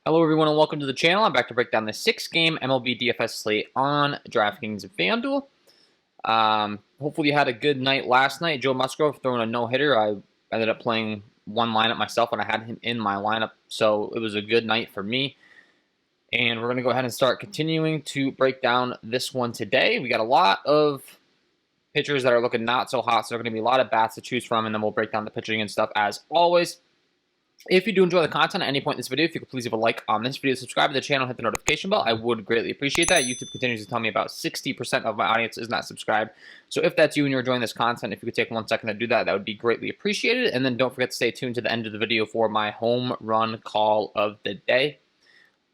Hello everyone and welcome to the channel. I'm back to break down the 6-game MLB DFS slate on DraftKings and FanDuel. Hopefully you had a good night last night. Joe Musgrove throwing a no-hitter. I ended up playing one lineup myself and I had him in my lineup, so it was a good night for me. And we're going to go ahead and start continuing to break down this one today. We got a lot of pitchers that are looking not so hot, so there are going to be a lot of bats to choose from, and then we'll break down the pitching and stuff as always. If you do enjoy the content at any point in this video, if you could please leave a like on this video, subscribe to the channel, hit the notification bell, I would greatly appreciate that. YouTube continues to tell me about 60% of my audience is not subscribed. So if that's you and you're enjoying this content, if you could take 1 second to do that, that would be greatly appreciated. And then don't forget to stay tuned to the end of the video for my home run call of the day.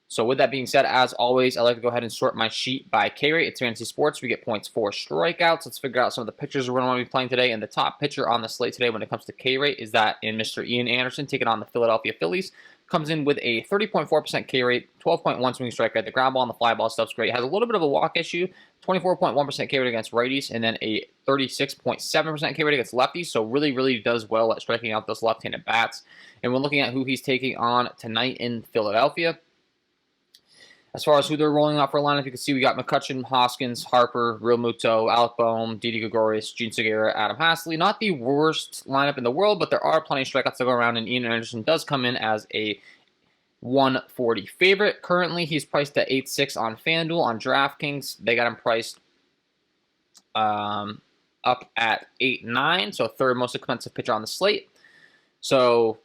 So with that being said, as always, I like to go ahead and sort my sheet by K rate. It's fantasy sports. We get points for strikeouts. Let's figure out some of the pitchers we're going to be playing today. And the top pitcher on the slate today when it comes to K rate is that in Mr. Ian Anderson, taking on the Philadelphia Phillies. Comes in with a 30.4% K rate, 12.1 swing strike rate. The ground ball and the fly ball stuff's great. Has a little bit of a walk issue, 24.1% K rate against righties, and then a 36.7% K rate against lefties. So really does well at striking out those left-handed bats. And when looking at who he's taking on tonight in Philadelphia, as far as who they're rolling out for a lineup, you can see we got McCutchen, Hoskins, Harper, Real Muto, Alec Boehm, Didi Gregorius, Gene Segura, Adam Haseley. Not the worst lineup in the world, but there are plenty of strikeouts to go around, and Ian Anderson does come in as a 140 favorite. Currently, he's priced at 8.6 on FanDuel. On DraftKings, they got him priced up at 8.9, so third most expensive pitcher on the slate. So,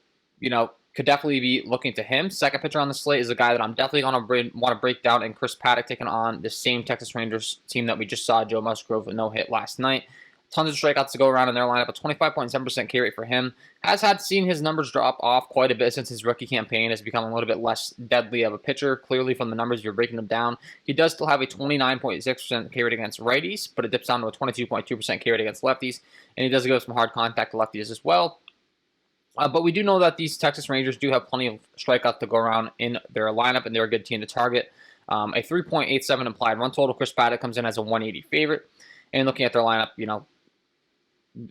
could definitely be looking to him. Second pitcher on the slate is a guy that I'm definitely going to want to break down, in Chris Paddock, taking on the same Texas Rangers team that we just saw Joe Musgrove with no-hit last night. Tons of strikeouts to go around in their lineup. A 25.7% K rate for him. Has seen his numbers drop off quite a bit since his rookie campaign. Has become a little bit less deadly of a pitcher. Clearly from the numbers, you're breaking them down. He does still have a 29.6% K rate against righties, but it dips down to a 22.2% K rate against lefties. And he does go some hard contact to lefties as well. But we do know that these Texas Rangers do have plenty of strikeouts to go around in their lineup, and they're a good team to target. A 3.87 implied run total. Chris Paddock comes in as a 180 favorite. And looking at their lineup,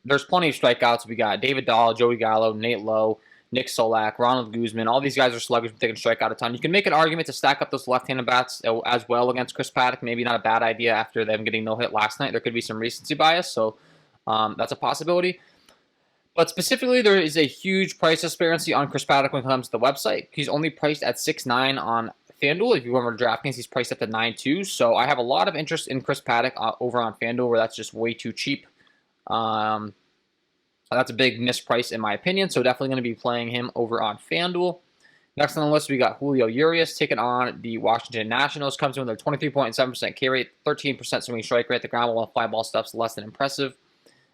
there's plenty of strikeouts. We got David Dahl, Joey Gallo, Nate Lowe, Nick Solak, Ronald Guzman. All these guys are sluggers. They can strike out a ton. You can make an argument to stack up those left-handed bats as well against Chris Paddock. Maybe not a bad idea after them getting no-hit last night. There could be some recency bias, so that's a possibility. But specifically, there is a huge price disparity on Chris Paddock when it comes to the website. He's only priced at 6.9 on FanDuel. If you go over to DraftKings, he's priced up to 9.2. So I have a lot of interest in Chris Paddock over on FanDuel, where that's just way too cheap. That's a big misprice in my opinion. So definitely going to be playing him over on FanDuel. Next on the list, we got Julio Yurious taking on the Washington Nationals. Comes in with a 23.7% K rate, 13% swinging strike rate. The ground ball and fly ball stuff's less than impressive.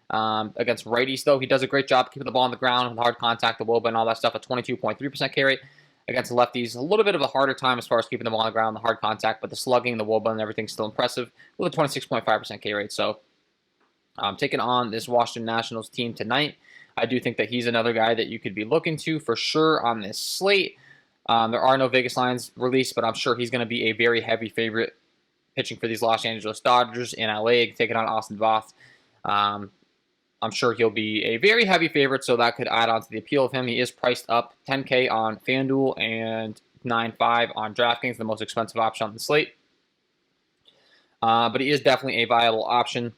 Against righties, though, he does a great job keeping the ball on the ground with hard contact, the wOBA, and all that stuff. A 22.3% K rate. Against lefties, a little bit of a harder time as far as keeping the ball on the ground, the hard contact, but the slugging, the wOBA, and everything's still impressive with a 26.5% K rate. So, taking on this Washington Nationals team tonight, I do think that he's another guy that you could be looking to for sure on this slate. There are no Vegas lines released, but I'm sure he's going to be a very heavy favorite pitching for these Los Angeles Dodgers in LA, taking on Austin Vaught. I'm sure he'll be a very heavy favorite, so that could add on to the appeal of him. He is priced up $10K on FanDuel and $9.5 on DraftKings, the most expensive option on the slate. But he is definitely a viable option,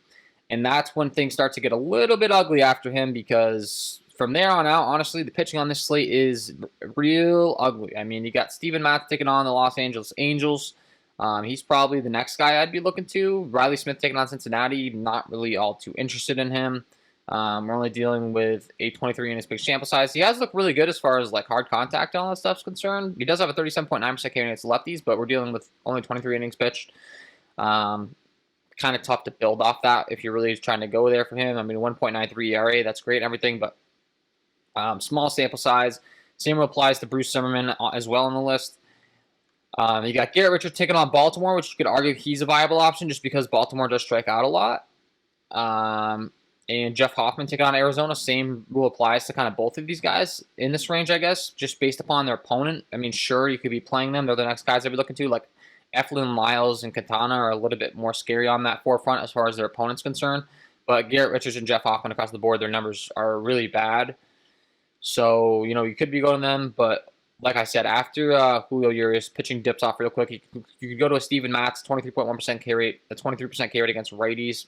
and that's when things start to get a little bit ugly after him, because from there on out, honestly, the pitching on this slate is real ugly. I mean, you got Steven Matz taking on the Los Angeles Angels. He's probably the next guy I'd be looking to. Riley Smith taking on Cincinnati, not really all too interested in him. We're only dealing with a 23 innings pitched sample size. He has looked really good as far as like hard contact and all that stuff's concerned. He does have a 37.9% K against lefties, but we're dealing with only 23 innings pitched. Kind of tough to build off that if you're really trying to go there for him. I mean, 1.93 ERA, that's great and everything, but small sample size. Same applies to Bruce Zimmerman as well on the list. You got Garrett Richards taking on Baltimore, which you could argue he's a viable option just because Baltimore does strike out a lot. And Jeff Hoffman taking on Arizona. Same rule applies to kind of both of these guys in this range, I guess, just based upon their opponent. I mean, sure, you could be playing them. They're the next guys I'd be looking to. Like Eflin, Wyles, and Quintana are a little bit more scary on that forefront as far as their opponent's concerned. But Garrett Richards and Jeff Hoffman across the board, their numbers are really bad. So, you could be going to them, but like I said, after Julio Yurious pitching dips off real quick, you could go to a Steven Matz, 23.1% K rate, a 23% K rate against righties,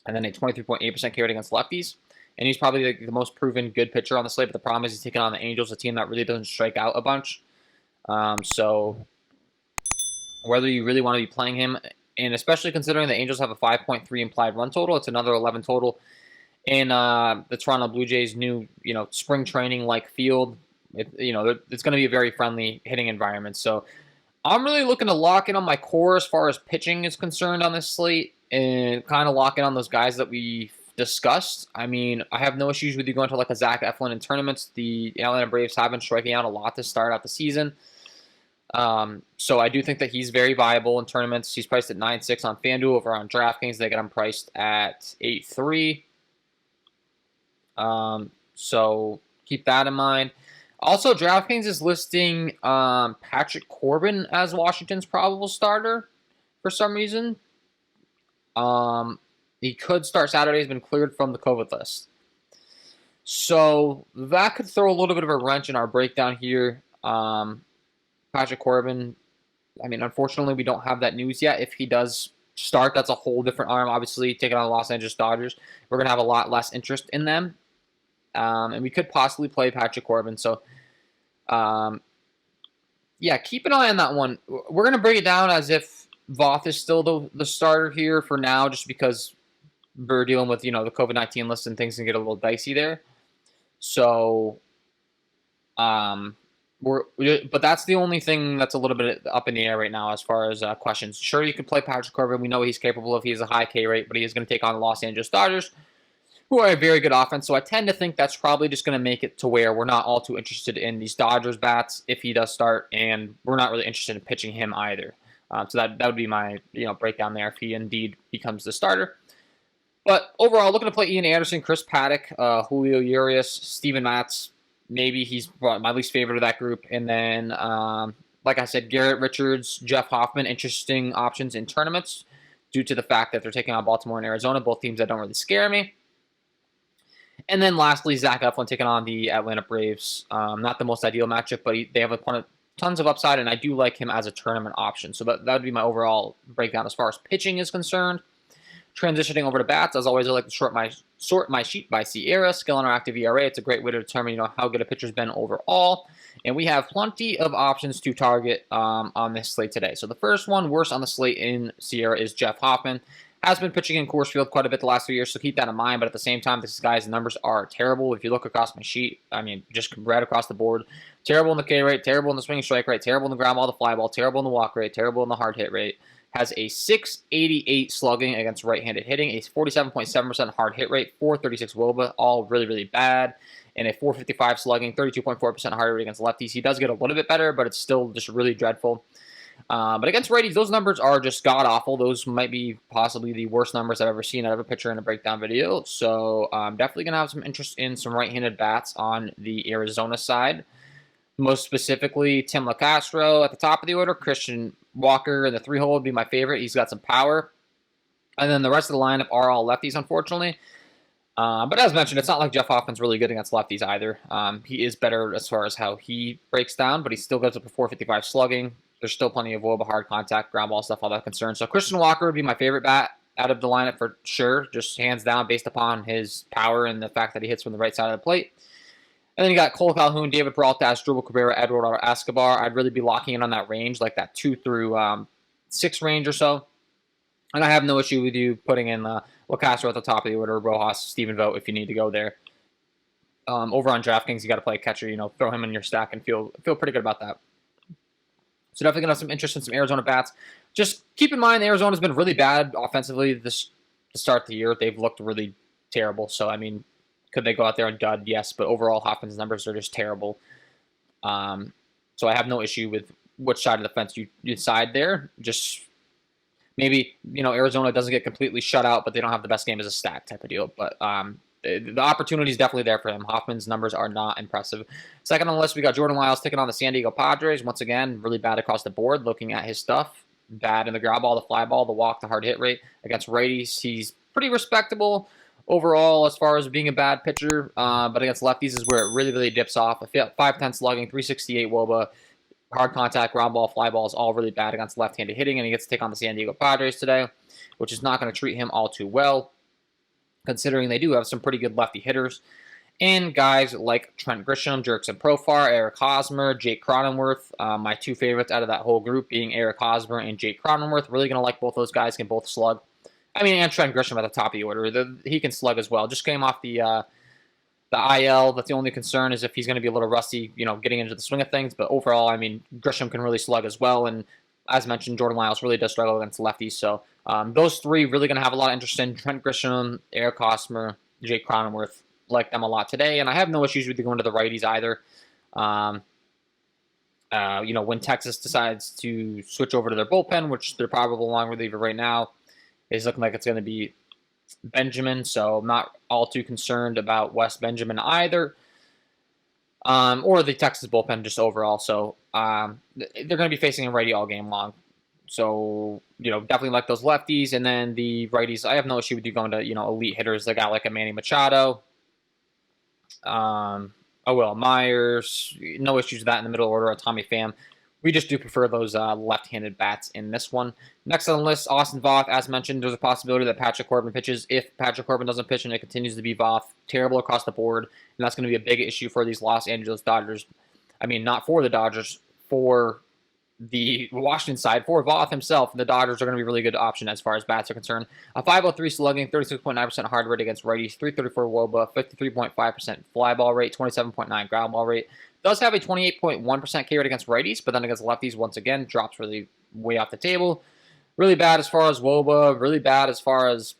and then a 23.8% K rate against lefties. And he's probably the most proven good pitcher on the slate, but the problem is he's taking on the Angels, a team that really doesn't strike out a bunch. So whether you really want to be playing him, and especially considering the Angels have a 5.3 implied run total, it's another 11 total in the Toronto Blue Jays' new, spring training-like field. It's going to be a very friendly hitting environment. So I'm really looking to lock in on my core as far as pitching is concerned on this slate, and kind of lock in on those guys that we discussed. I mean, I have no issues with you going to like a Zach Eflin in tournaments. The Atlanta Braves have been striking out a lot to start out the season. So I do think that he's very viable in tournaments. He's priced at 9.6 on FanDuel. Over on DraftKings, they got him priced at 8.3. So keep that in mind. Also, DraftKings is listing Patrick Corbin as Washington's probable starter for some reason. He could start Saturday. He's been cleared from the COVID list. So that could throw a little bit of a wrench in our breakdown here. Patrick Corbin, I mean, unfortunately, we don't have that news yet. If he does start, that's a whole different arm. Obviously, taking on the Los Angeles Dodgers, we're going to have a lot less interest in them. And we could possibly play Patrick Corbin. So, yeah, keep an eye on that one. We're going to break it down as if Vaught is still the starter here for now, just because we're dealing with, the COVID-19 list and things can get a little dicey there. So, but that's the only thing that's a little bit up in the air right now as far as questions. Sure, you can play Patrick Corbin. We know what he's capable of. He has a high K rate, but he is going to take on the Los Angeles Dodgers, who are a very good offense. So I tend to think that's probably just going to make it to where we're not all too interested in these Dodgers bats if he does start, and we're not really interested in pitching him either. So that would be my breakdown there if he indeed becomes the starter. But overall, looking to play Ian Anderson, Chris Paddock, Julio Yurious, Steven Matz. Maybe he's my least favorite of that group. And then, like I said, Garrett Richards, Jeff Hoffman, interesting options in tournaments due to the fact that they're taking on Baltimore and Arizona, both teams that don't really scare me. And then lastly, Zach Eflin taking on the Atlanta Braves. Not the most ideal matchup, but they have tons of upside, and I do like him as a tournament option. So that would be my overall breakdown as far as pitching is concerned. Transitioning over to bats, as always, I like to sort my sheet by SIERA, skill and active ERA. It's a great way to determine how good a pitcher's been overall. And we have plenty of options to target on this slate today. So the first one, worst on the slate in SIERA, is Jeff Hoffman. Has been pitching in Coors Field quite a bit the last few years, so keep that in mind. But at the same time, this guy's numbers are terrible. If you look across my sheet, I mean, just right across the board. Terrible in the K rate, terrible in the swing strike rate, terrible in the ground ball, the fly ball, terrible in the walk rate, terrible in the hard hit rate. Has a 688 slugging against right-handed hitting, a 47.7% hard hit rate, 436 WOBA, all really, really bad, and a 455 slugging, 32.4% hard rate against lefties. He does get a little bit better, but it's still just really dreadful. But against righties, those numbers are just god-awful. Those might be possibly the worst numbers I've ever seen out of a pitcher in a breakdown video. So I'm definitely going to have some interest in some right-handed bats on the Arizona side. Most specifically, Tim LaCastro at the top of the order. Christian Walker in the 3-hole would be my favorite. He's got some power. And then the rest of the lineup are all lefties, unfortunately. But as mentioned, it's not like Jeff Hoffman's really good against lefties either. He is better as far as how he breaks down, but he still goes up to 455 slugging. There's still plenty of WOBA, hard contact, ground ball stuff, all that concern. So Christian Walker would be my favorite bat out of the lineup for sure, just hands down based upon his power and the fact that he hits from the right side of the plate. And then you got Cole Calhoun, David Peralta, Asdrubal Cabrera, Eduardo Escobar. I'd really be locking in on that range, like that 2 through 6 range or so. And I have no issue with you putting in LaCastro at the top of the order, Rojas, Stephen Vaught if you need to go there. Over on DraftKings, you got to play a catcher, throw him in your stack and feel pretty good about that. So definitely going to have some interest in some Arizona bats. Just keep in mind, Arizona's been really bad offensively to start the year. They've looked really terrible. So, I mean, could they go out there and dud? Yes, but overall, Hoffman's numbers are just terrible. So I have no issue with which side of the fence you decide there. Just maybe, Arizona doesn't get completely shut out, but they don't have the best game as a stack type of deal. But the opportunity is definitely there for him. Hoffman's numbers are not impressive. Second on the list, we got Jordan Wyles taking on the San Diego Padres. Once again, really bad across the board. Looking at his stuff, bad in the ground ball, the fly ball, the walk, the hard hit rate. Against righties, he's pretty respectable. overall as far as being a bad pitcher, but against lefties is where it really dips off. 510 slugging, 368 WOBA, hard contact, ground ball, fly ball is all really bad against left-handed hitting, and he gets to take on the San Diego Padres today, which is not going to treat him all too well, considering they do have some pretty good lefty hitters. And guys like Trent Grisham, Jurickson Profar, Eric Hosmer, Jake Cronenworth, my two favorites out of that whole group being Eric Hosmer and Jake Cronenworth. Really going to like both those guys, can both slug. I mean, and Trent Grisham at the top of the order. He can slug as well. Just came off the IL. That's the only concern, is if he's going to be a little rusty, getting into the swing of things. But overall, I mean, Grisham can really slug as well. And as mentioned, Jordan Lyles really does struggle against lefties. So those three really going to have a lot of interest in Trent Grisham, Eric Hosmer, Jake Cronenworth. Like them a lot today, and I have no issues with going to the righties either. When Texas decides to switch over to their bullpen, which their probable long reliever right now is looking like it's going to be Benjamin, so I'm not all too concerned about Wes Benjamin either, or the Texas bullpen just overall. So they're going to be facing a righty all game long. So, definitely like those lefties, and then the righties, I have no issue with you going to, elite hitters, a guy like a Manny Machado, Will Myers, no issues with that in the middle order, a Tommy Pham. We just do prefer those left-handed bats in this one. Next on the list, Austin Vaught. As mentioned, there's a possibility that Patrick Corbin pitches. If Patrick Corbin doesn't pitch and it continues to be Vaught, terrible across the board, and that's going to be a big issue for these Los Angeles Dodgers. I mean, not for the Dodgers, for the Washington side, for Vaught himself. The Dodgers are going to be a really good option as far as bats are concerned. A 503 slugging, 36.9% hard rate against righties, 334 WOBA, 53.5% fly ball rate, 27.9 ground ball rate. Does have a 28.1% K rate against righties, but then against lefties, once again, drops really way off the table. Really bad as far as WOBA, really bad as far as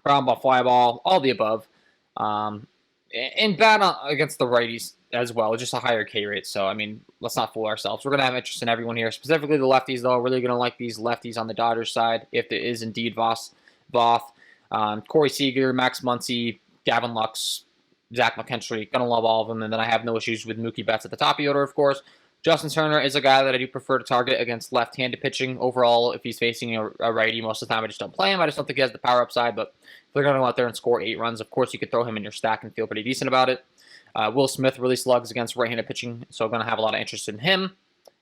ground ball, fly ball, all the above. And bad against the righties as well, just a higher K rate. So, I mean, let's not fool ourselves. We're going to have interest in everyone here, specifically the lefties, though. Really going to like these lefties on the Dodgers side, if there is indeed Vaught. Corey Seager, Max Muncy, Gavin Lux, Zach McKinstry, going to love all of them. And then I have no issues with Mookie Betts at the top of the order, of course. Justin Turner is a guy that I do prefer to target against left-handed pitching. Overall, if he's facing a righty, most of the time I just don't play him. I just don't think he has the power upside, but if they're going to go out there and score 8 runs, of course you could throw him in your stack and feel pretty decent about it. Will Smith really slugs against right-handed pitching, so I'm going to have a lot of interest in him.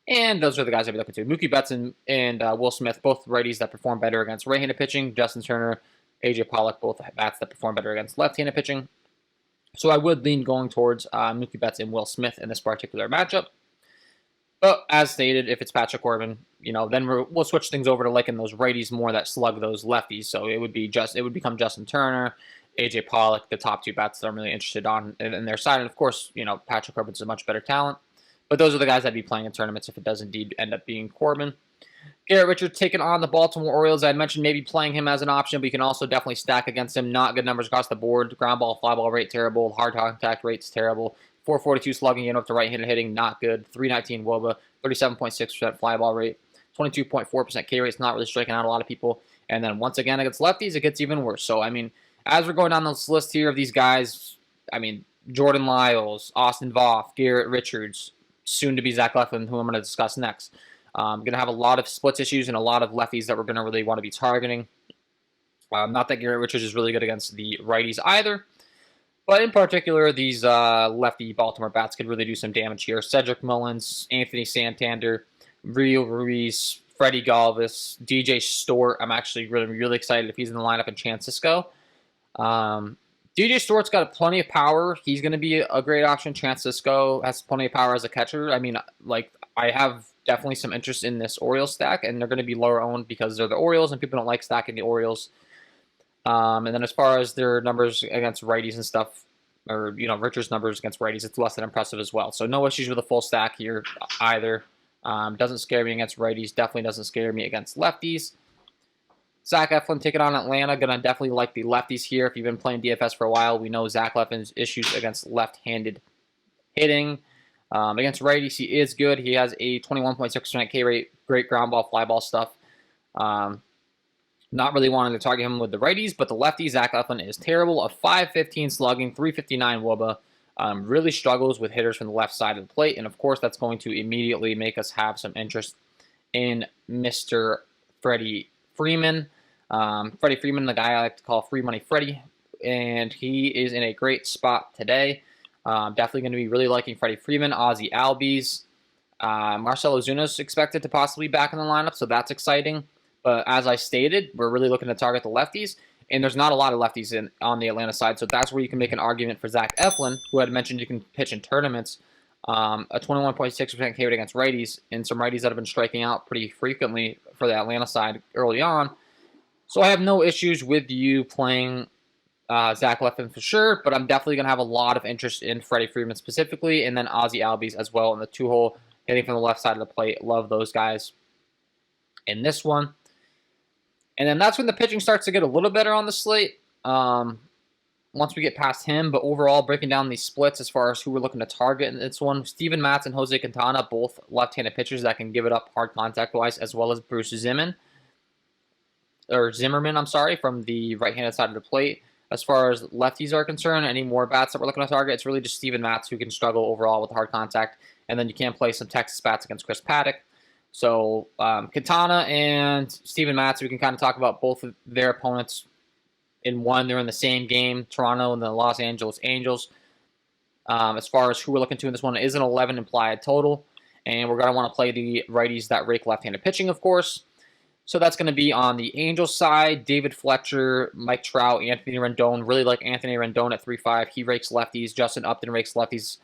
And those are the guys I'd be looking to. Mookie Betts and Will Smith, both righties that perform better against right-handed pitching. Justin Turner, AJ Pollock, both bats that perform better against left-handed pitching. So I would lean going towards Mookie Betts and Will Smith in this particular matchup. But as stated, if it's Patrick Corbin, then we'll switch things over to liking those righties more that slug those lefties. So it would become Justin Turner, AJ Pollock, the top 2 bats that I'm really interested in their side. And of course, Patrick Corbin's a much better talent. But those are the guys I'd be playing in tournaments if it does indeed end up being Corbin. Garrett Richards taking on the Baltimore Orioles. I mentioned maybe playing him as an option, but you can also definitely stack against him. Not good numbers across the board. Ground ball, fly ball rate, terrible. Hard contact rate's terrible. 442 slugging, up to right-handed hitting, not good. 319 WOBA, 37.6% fly ball rate, 22.4% K rate. It's not really striking out a lot of people. And then once again against lefties, it gets even worse. So, I mean, as we're going down this list here of these guys, I mean, Jordan Lyles, Austin Vaught, Garrett Richards, soon to be Zach Eflin, who I'm going to discuss next. Going to have a lot of splits issues and a lot of lefties that we're going to really want to be targeting. Not that Garrett Richards is really good against the righties either. But in particular, these lefty Baltimore bats could really do some damage here. Cedric Mullins, Anthony Santander, Rio Ruiz, Freddie Galvis, DJ Stewart. I'm actually really excited if he's in the lineup in Francisco. DJ Stewart's got plenty of power. He's going to be a great option. Francisco has plenty of power as a catcher. I mean, I have definitely some interest in this Orioles stack, and they're going to be lower owned because they're the Orioles, and people don't like stacking the Orioles. And then as far as their numbers against righties and stuff, or, Richards' numbers against righties, it's less than impressive as well. So no issues with a full stack here either. Doesn't scare me against righties. Definitely doesn't scare me against lefties. Zach Eflin taking on Atlanta. Going to definitely like the lefties here. If you've been playing DFS for a while, we know Zach Eflin's issues against left-handed hitting. Against righties, he is good. He has a 21.6% K rate, great ground ball, fly ball stuff. Not really wanting to target him with the righties, but the lefty, Zach Eflin, is terrible. A 515 slugging, 359 WOBA. Really struggles with hitters from the left side of the plate, and of course that's going to immediately make us have some interest in Mr. Freddie Freeman. Freddie Freeman, the guy I like to call Free Money Freddie. and he is in a great spot today. Definitely going to be really liking Freddie Freeman, Ozzie Albies. Marcell Ozuna's expected to possibly be back in the lineup, so that's exciting. But as I stated, we're really looking to target the lefties, and there's not a lot of lefties on the Atlanta side, so that's where you can make an argument for Zach Eflin, who I had mentioned you can pitch in tournaments. A 21.6% K rate against righties, and some righties that have been striking out pretty frequently for the Atlanta side early on. So I have no issues with you playing Zach Eflin for sure, but I'm definitely going to have a lot of interest in Freddie Freeman specifically, and then Ozzie Albies as well in the 2-hole, hitting from the left side of the plate. Love those guys in this one. And then that's when the pitching starts to get a little better on the slate once we get past him. But overall, breaking down these splits as far as who we're looking to target in this one, Steven Matz and Jose Quintana, both left-handed pitchers that can give it up hard contact-wise, as well as Bruce Zimmerman, I'm sorry, from the right-handed side of the plate. As far as lefties are concerned, any more bats that we're looking to target, it's really just Steven Matz who can struggle overall with hard contact. And then you can play some Texas bats against Chris Paddock. So Quintana and Steven Matz, we can kind of talk about both of their opponents in one. They're in the same game, Toronto and the Los Angeles Angels. As far as who we're looking to in this one, it is an 11 implied total. And we're going to want to play the righties that rake left-handed pitching, of course. So that's going to be on the Angels side, David Fletcher, Mike Trout, Anthony Rendon. Really like Anthony Rendon at 3.5. He rakes lefties. Justin Upton rakes lefties.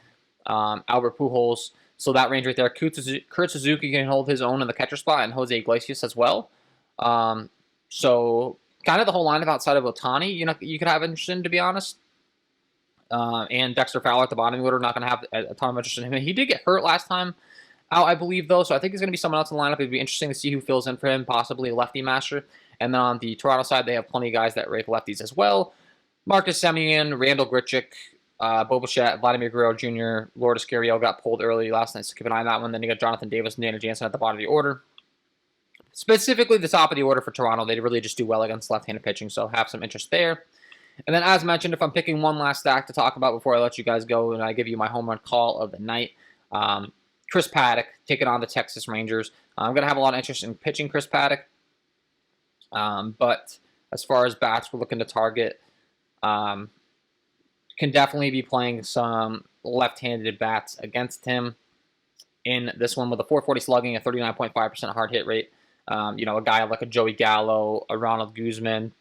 Albert Pujols. So that range right there. Kurt Suzuki can hold his own in the catcher spot, and Jose Iglesias as well. So kind of the whole lineup outside of Ohtani, you could have interest in, to be honest. And Dexter Fowler at the bottom of the order, not going to have a ton of interest in him. He did get hurt last time out, I believe, though, so I think there's going to be someone else in the lineup. It'd be interesting to see who fills in for him, possibly a lefty master. And then on the Toronto side, they have plenty of guys that rake lefties as well. Marcus Semien, Randall Grichuk, Bo Bichette, Vladimir Guerrero Jr., Lourdes Gurriel got pulled early last night, so keep an eye on that one. Then you got Jonathan Davis and Dana Jansen at the bottom of the order. Specifically, the top of the order for Toronto, they really just do well against left-handed pitching, so have some interest there. And then, as mentioned, if I'm picking one last stack to talk about before I let you guys go and I give you my home run call of the night, Chris Paddock taking on the Texas Rangers. I'm going to have a lot of interest in pitching Chris Paddock. But as far as bats we're looking to target, can definitely be playing some left-handed bats against him in this one with a 440 slugging, a 39.5% hard hit rate. A guy like a Joey Gallo, a Ronald Guzman,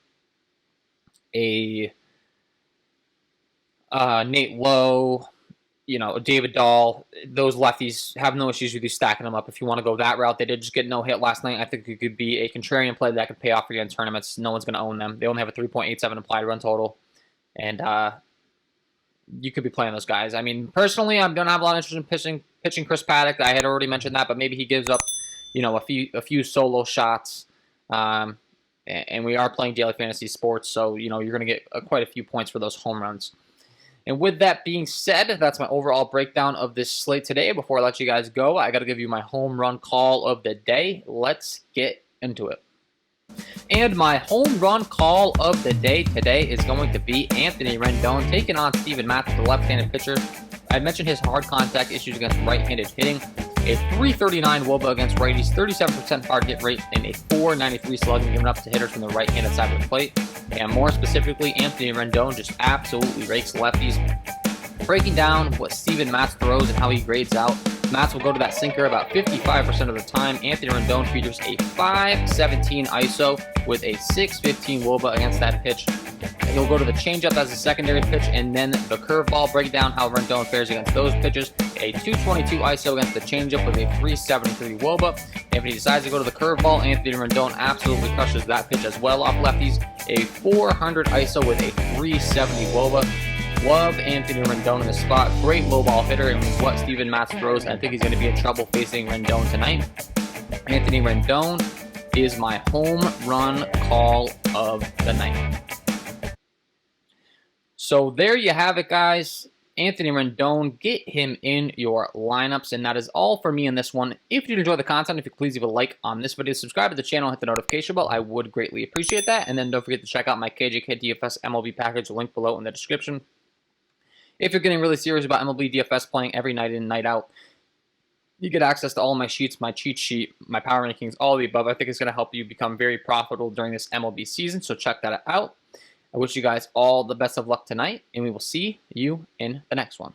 a Nate Lowe, David Dahl. Those lefties have no issues with you stacking them up if you want to go that route. They did just get no hit last night. I think it could be a contrarian play that could pay off for you in tournaments. No one's going to own them. They only have a 3.87 implied run total. And you could be playing those guys. I mean, personally, I'm going to have a lot of interest in pitching Chris Paddock. I had already mentioned that, but maybe he gives up, a few solo shots. And we are playing daily fantasy sports, so, you're going to get quite a few points for those home runs. And with that being said, that's my overall breakdown of this slate today. Before I let you guys go, I got to give you my home run call of the day. Let's get into it. And my home run call of the day today is going to be Anthony Rendon taking on Steven Matz, the left-handed pitcher. I mentioned his hard contact issues against right-handed hitting. A 339 WOBA against righties, 37% hard hit rate, and a 493 slugging given up to hitters from the right-handed side of the plate. And more specifically, Anthony Rendon just absolutely rakes lefties. Breaking down what Steven Matz throws and how he grades out, Matz will go to that sinker about 55% of the time. Anthony Rendon features a 517 ISO with a 615 WOBA against that pitch. He'll go to the changeup as a secondary pitch, and then the curveball. Break down how Rendon fares against those pitches. A 222 ISO against the changeup with a 373 WOBA. If he decides to go to the curveball, Anthony Rendon absolutely crushes that pitch as well off lefties. A 400 ISO with a 370 WOBA. Love Anthony Rendon in this spot. Great low ball hitter, and with what Steven Matz throws, I think he's going to be in trouble facing Rendon tonight. Anthony Rendon is my home run call of the night. So there you have it, guys. Anthony Rendon, get him in your lineups, and that is all for me in this one. If you did enjoy the content, if you could please leave a like on this video, subscribe to the channel, hit the notification bell, I would greatly appreciate that. And then don't forget to check out my KJK DFS MLB package, link below in the description. If you're getting really serious about MLB DFS playing every night in and night out, you get access to all my sheets, my cheat sheet, my power rankings, all of the above. I think it's going to help you become very profitable during this MLB season, so check that out. I wish you guys all the best of luck tonight, and we will see you in the next one.